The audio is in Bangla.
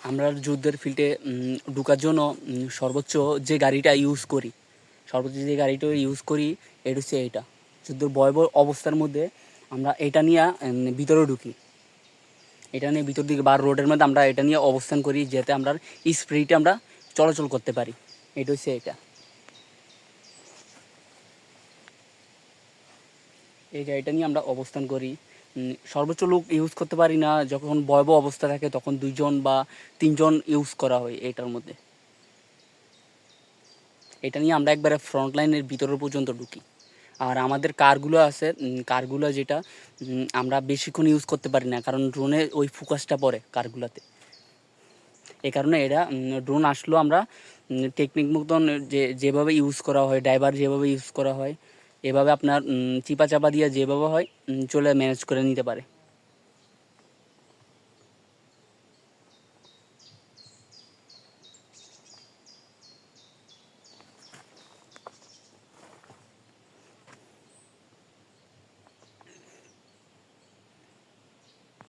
আমরা যুদ্ধের ফিল্ডে ঢোকার জন্য সর্বোচ্চ যে গাড়িটা ইউজ করি এটা হচ্ছে এইটা। যুদ্ধের ভয়াবহ অবস্থার মধ্যে আমরা এটা নিয়ে ভিতরে ঢুকি, এটা নিয়ে ভিতর দিকে বা রোডের মধ্যে আমরা এটা নিয়ে অবস্থান করি, যাতে আমরা স্পিডে আমরা চলাচল করতে পারি। এটা হচ্ছে এটা, এই গাড়িটা নিয়ে আমরা অবস্থান করি। সর্বোচ্চ লোক ইউজ করতে পারি না, যখন ভয়াবহ অবস্থা থাকে তখন 2জন বা 3জন ইউজ করা হয় এটার মধ্যে। এটা নিয়ে আমরা একবারে ফ্রন্ট লাইনের ভিতরের পর্যন্ত ঢুকি। আর আমাদের কারগুলো আছে, কারগুলো যেটা আমরা বেশিক্ষণ ইউজ করতে পারি না, কারণ ড্রোনে ওই ফোকাসটা পড়ে কারগুলোতে। এই কারণে এরা ড্রোন আসলেও আমরা টেকনিক মতন যেভাবে ইউজ করা হয়, ড্রাইভার যেভাবে ইউজ করা হয়, এভাবে আপনার চিপা চাপা দিয়ে যেভাবে হয় চলে ম্যানেজ করে নিতে পারে।